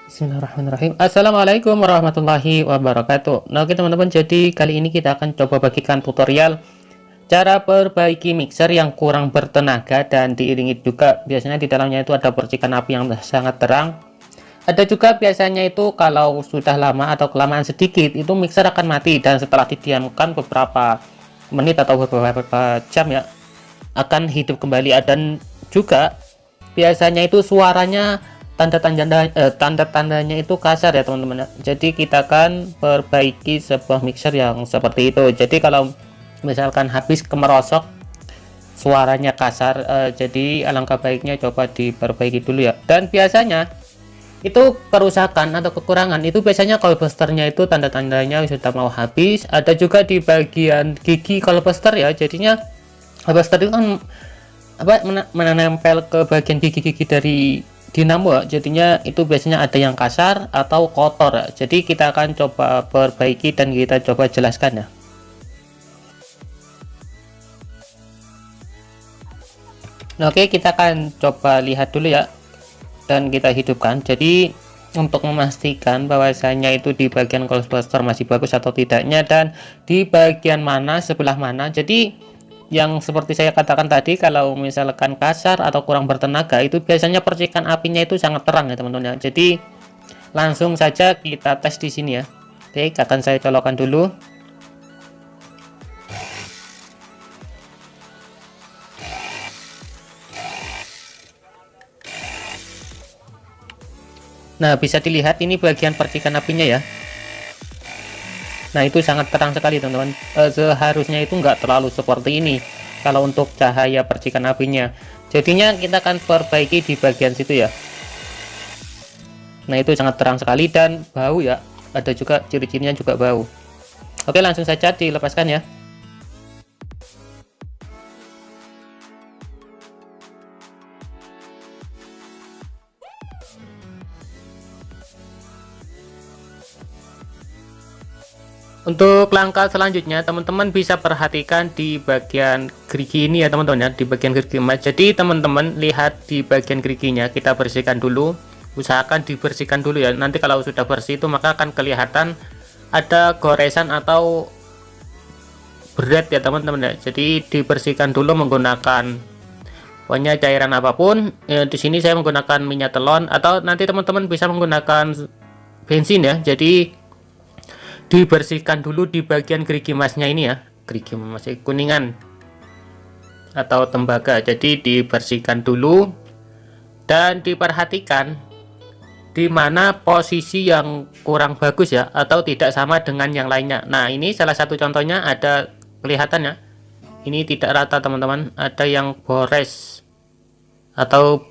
Bismillahirrahmanirrahim. Assalamualaikum warahmatullahi wabarakatuh. Nah, oke teman-teman, jadi kali ini kita akan coba bagikan tutorial cara perbaiki mixer yang kurang bertenaga dan diiringi juga biasanya di dalamnya itu ada percikan api yang sangat terang. Ada juga biasanya itu kalau sudah lama atau kelamaan sedikit itu mixer akan mati, dan setelah didiamkan beberapa menit atau beberapa jam ya akan hidup kembali. Dan juga biasanya itu suaranya tanda-tandanya itu kasar ya teman-teman. Jadi kita akan perbaiki sebuah mixer yang seperti itu. Jadi kalau misalkan habis kemerosok suaranya kasar, jadi alangkah baiknya coba diperbaiki dulu ya. Dan biasanya itu kerusakan atau kekurangan itu biasanya kolbusternya itu tanda-tandanya sudah mau habis. Ada juga di bagian gigi kolbuster ya, jadinya kolbuster itu kan menempel ke bagian gigi-gigi dari dinamo, jadinya itu biasanya ada yang kasar atau kotor ya. Jadi kita akan coba perbaiki dan kita coba jelaskan ya. Oke, kita akan coba lihat dulu ya dan kita hidupkan. Jadi untuk memastikan bahwasanya itu di bagian kolbuster masih bagus atau tidaknya dan di bagian mana, sebelah mana. Jadi yang seperti saya katakan tadi, kalau misalkan kasar atau kurang bertenaga itu biasanya percikan apinya itu sangat terang ya teman-teman ya. Jadi langsung saja kita tes di sini ya. Oke, akan saya colokkan dulu. Nah, bisa dilihat ini bagian percikan apinya ya. Nah, itu sangat terang sekali teman-teman. Seharusnya itu enggak terlalu seperti ini kalau untuk cahaya percikan apinya. Jadinya kita akan perbaiki di bagian situ ya. Nah, itu sangat terang sekali dan bau ya. Ada juga ciri-cirinya juga bau. Oke, langsung saja dilepaskan ya. Untuk langkah selanjutnya teman-teman bisa perhatikan di bagian gerigi ini ya teman-teman ya, di bagian gerigi emas. Jadi teman-teman lihat di bagian geriginya kita bersihkan dulu, usahakan dibersihkan dulu ya. Nanti kalau sudah bersih itu maka akan kelihatan ada goresan atau berat ya teman-teman ya. Jadi dibersihkan dulu menggunakan pokoknya cairan apapun ya. Di sini saya menggunakan minyak telon atau nanti teman-teman bisa menggunakan bensin ya. Jadi dibersihkan dulu di bagian gerigi emasnya ini ya, gerigi emas kuningan atau tembaga. Jadi dibersihkan dulu dan diperhatikan di mana posisi yang kurang bagus ya atau tidak sama dengan yang lainnya. Nah, ini salah satu contohnya, ada kelihatan ya, ini tidak rata teman-teman, ada yang bores atau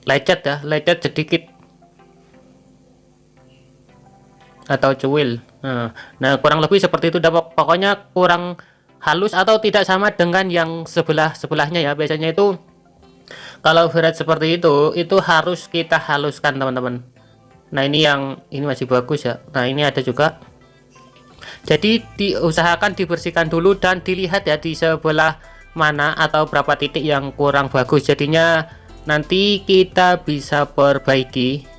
lecet ya, lecet sedikit atau cuil. Nah, kurang lebih seperti itu. Pokoknya kurang halus atau tidak sama dengan yang sebelahnya ya. Biasanya itu kalau berat seperti itu harus kita haluskan teman-teman. Nah, ini masih bagus ya. Nah, ini ada juga. Jadi diusahakan dibersihkan dulu dan dilihat ya di sebelah mana atau berapa titik yang kurang bagus. Jadinya nanti kita bisa perbaiki.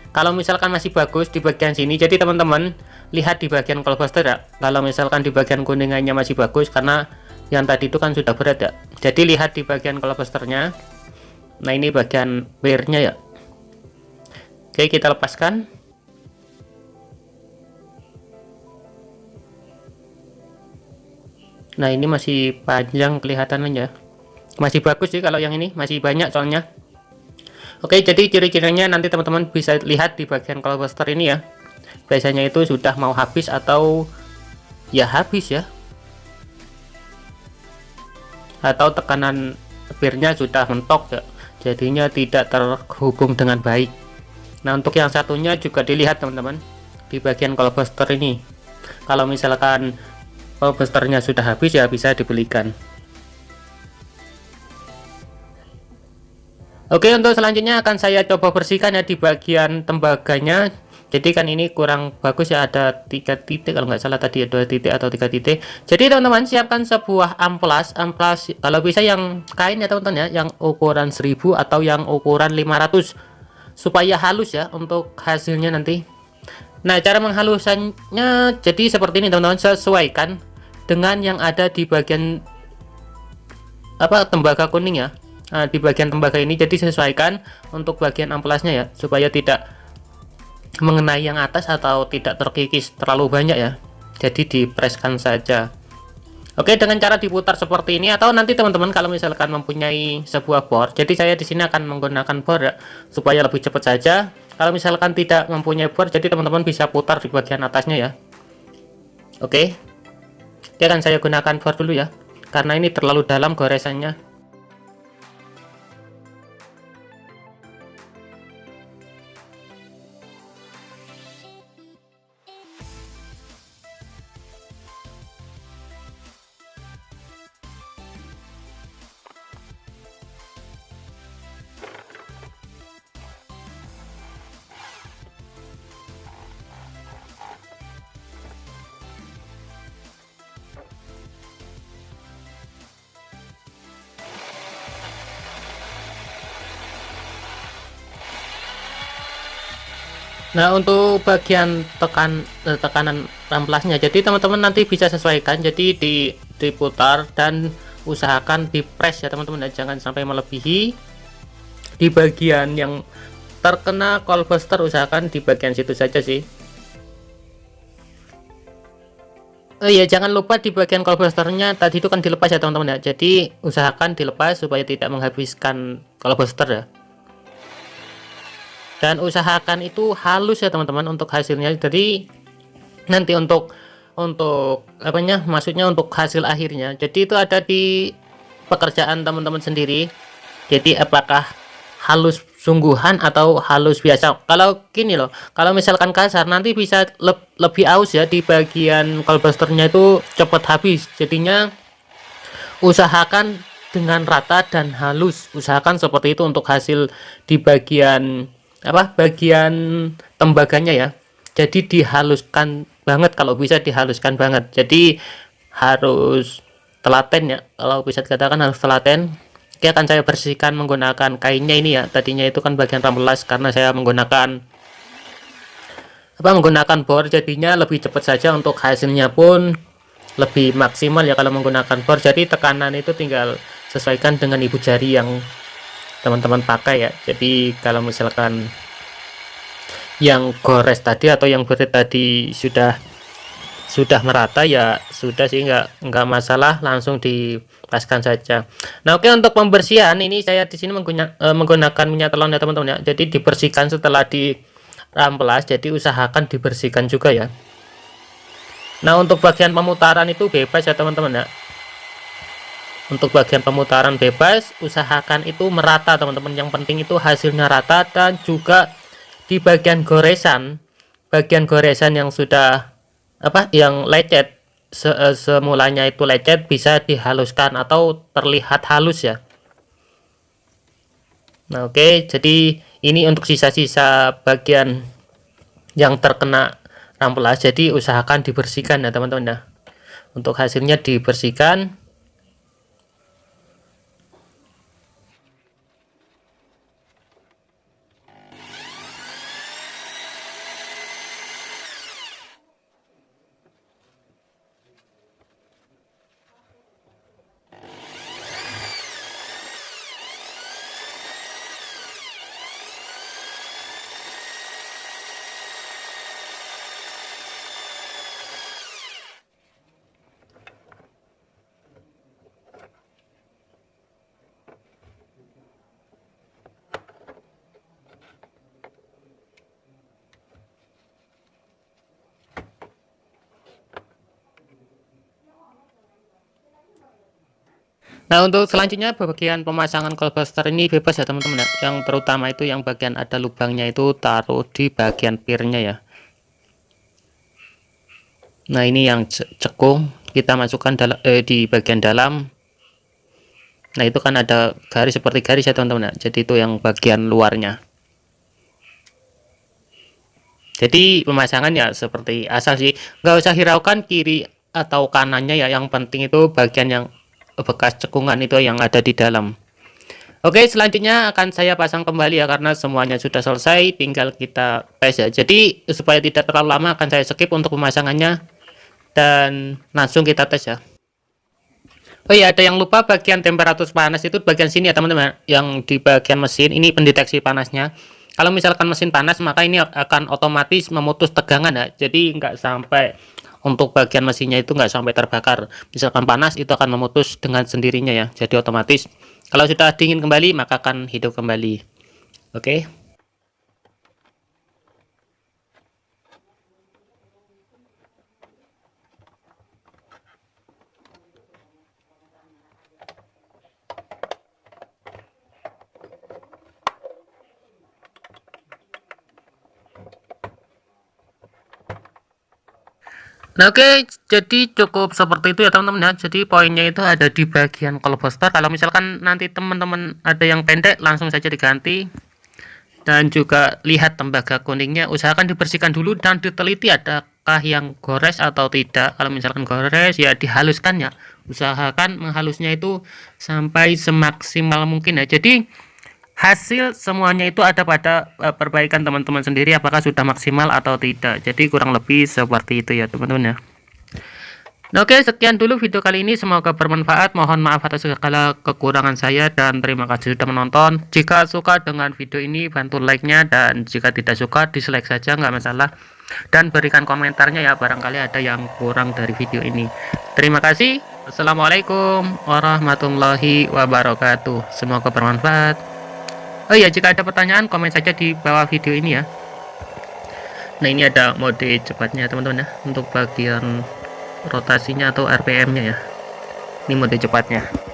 Kalau misalkan masih bagus di bagian sini, jadi teman-teman lihat di bagian kolbuster ya. Kalau misalkan di bagian kuningannya masih bagus karena yang tadi itu kan sudah berat ya. Jadi lihat di bagian kolbusternya. Nah, ini bagian wearnya ya. Oke, kita lepaskan. Nah, ini masih panjang kelihatannya ya. Masih bagus sih kalau yang ini, masih banyak soalnya. Oke, jadi ciri-cirinya nanti teman-teman bisa lihat di bagian kolbuster ini ya. Biasanya itu sudah mau habis atau ya habis ya. Atau tekanan wearnya sudah mentok ya. Jadinya tidak terhubung dengan baik. Nah, untuk yang satunya juga dilihat teman-teman di bagian kolbuster ini. Kalau misalkan kolbusternya sudah habis ya bisa dibelikan. Oke, untuk selanjutnya akan saya coba bersihkan ya di bagian tembaganya. Jadi kan ini kurang bagus ya, ada 3 titik kalau nggak salah tadi ya, 2 titik atau 3 titik. Jadi teman-teman siapkan sebuah amplas kalau bisa yang kain ya teman-teman ya, yang ukuran 1000 atau yang ukuran 500. supaya halus ya untuk hasilnya nanti. Nah, cara menghalusannya jadi seperti ini teman-teman, sesuaikan dengan yang ada di bagian tembaga kuning ya. Nah, di bagian tembaga ini jadi sesuaikan untuk bagian amplasnya ya, supaya tidak mengenai yang atas atau tidak terkikis terlalu banyak ya. Jadi dipreskan saja. Oke, dengan cara diputar seperti ini, atau nanti teman-teman kalau misalkan mempunyai sebuah bor, jadi saya di sini akan menggunakan bor ya, supaya lebih cepat saja. Kalau misalkan tidak mempunyai bor, jadi teman-teman bisa putar di bagian atasnya ya. Oke, ini akan saya gunakan bor dulu ya, karena ini terlalu dalam goresannya. Nah, untuk bagian tekanan amplasnya, jadi teman-teman nanti bisa sesuaikan, jadi diputar dan usahakan di press ya teman-teman, jangan sampai melebihi. Di bagian yang terkena coilbuster usahakan di bagian situ saja sih. Iya, jangan lupa di bagian coilbusternya tadi itu kan dilepas ya teman-teman ya, jadi usahakan dilepas supaya tidak menghabiskan coilbuster ya. Dan usahakan itu halus ya teman-teman untuk hasilnya. Jadi nanti untuk maksudnya untuk hasil akhirnya, jadi itu ada di pekerjaan teman-teman sendiri. Jadi apakah halus sungguhan atau halus biasa. Kalau gini loh, kalau misalkan kasar nanti bisa lebih aus ya, di bagian coilbusternya itu cepat habis. Jadinya usahakan dengan rata dan halus, usahakan seperti itu untuk hasil di bagian bagian tembaganya ya. Jadi dihaluskan banget, kalau bisa dihaluskan banget, jadi harus telaten ya, kalau bisa dikatakan harus telaten. Oke, akan saya bersihkan menggunakan kainnya ini ya, tadinya itu kan bagian rampelas, karena saya menggunakan bor, jadinya lebih cepat saja, untuk hasilnya pun lebih maksimal ya kalau menggunakan bor. Jadi tekanan itu tinggal sesuaikan dengan ibu jari yang teman-teman pakai ya. Jadi kalau misalkan yang gores tadi atau yang berit tadi sudah merata ya sudah sih, nggak masalah, langsung dipaskan saja. Nah, oke, untuk pembersihan ini saya di sini menggunakan minyak telon ya teman-teman ya. Jadi dibersihkan setelah di ramplas, jadi usahakan dibersihkan juga ya. Nah, untuk bagian pemutaran itu bebas ya teman-teman ya. Untuk bagian pemutaran bebas, usahakan itu merata teman-teman, yang penting itu hasilnya rata. Dan juga di bagian goresan yang sudah yang lecet, semulanya itu lecet, bisa dihaluskan atau terlihat halus ya. Nah, oke, jadi ini untuk sisa-sisa bagian yang terkena rampelas, jadi usahakan dibersihkan ya teman-teman ya. Untuk hasilnya dibersihkan. Nah, untuk selanjutnya bagian pemasangan coilbuster ini bebas ya teman-teman ya. Yang terutama itu yang bagian ada lubangnya itu taruh di bagian pirnya ya. Nah, ini yang cekung kita masukkan di bagian dalam. Nah, itu kan ada garis seperti garis ya teman-teman ya. Jadi itu yang bagian luarnya. Jadi pemasangan ya seperti asal sih, nggak usah hiraukan kiri atau kanannya ya. Yang penting itu bagian yang bekas cekungan itu yang ada di dalam. Oke, selanjutnya akan saya pasang kembali ya, karena semuanya sudah selesai, tinggal kita tes ya. Jadi supaya tidak terlalu lama akan saya skip untuk pemasangannya dan langsung kita tes ya. Oh iya, ada yang lupa, bagian temperatur panas itu bagian sini ya teman-teman, yang di bagian mesin ini pendeteksi panasnya. Kalau misalkan mesin panas, maka ini akan otomatis memutus tegangan ya, jadi nggak sampai untuk bagian mesinnya itu nggak sampai terbakar. Misalkan panas, itu akan memutus dengan sendirinya ya, jadi otomatis. Kalau sudah dingin kembali, maka akan hidup kembali. Oke. Nah, oke, jadi cukup seperti itu ya teman-teman ya. Jadi poinnya itu ada di bagian kolbostor. Kalau misalkan nanti teman-teman ada yang pendek, langsung saja diganti. Dan juga lihat tembaga kuningnya, usahakan dibersihkan dulu dan diteliti adakah yang gores atau tidak. Kalau misalkan gores, ya dihaluskan ya. Usahakan menghalusnya itu sampai semaksimal mungkin ya. Jadi hasil semuanya itu ada pada perbaikan teman-teman sendiri, apakah sudah maksimal atau tidak. Jadi kurang lebih seperti itu ya teman-teman ya. Nah, oke, sekian dulu video kali ini, semoga bermanfaat. Mohon maaf atas segala kekurangan saya dan terima kasih sudah menonton. Jika suka dengan video ini, bantu like-nya, dan jika tidak suka, dislike saja, nggak masalah. Dan berikan komentarnya ya, barangkali ada yang kurang dari video ini. Terima kasih. Assalamualaikum warahmatullahi wabarakatuh. Semoga bermanfaat. Oh iya, jika ada pertanyaan, komen saja di bawah video ini ya. Nah, ini ada mode cepatnya teman-teman ya, untuk bagian rotasinya atau RPM nya ya. Ini mode cepatnya.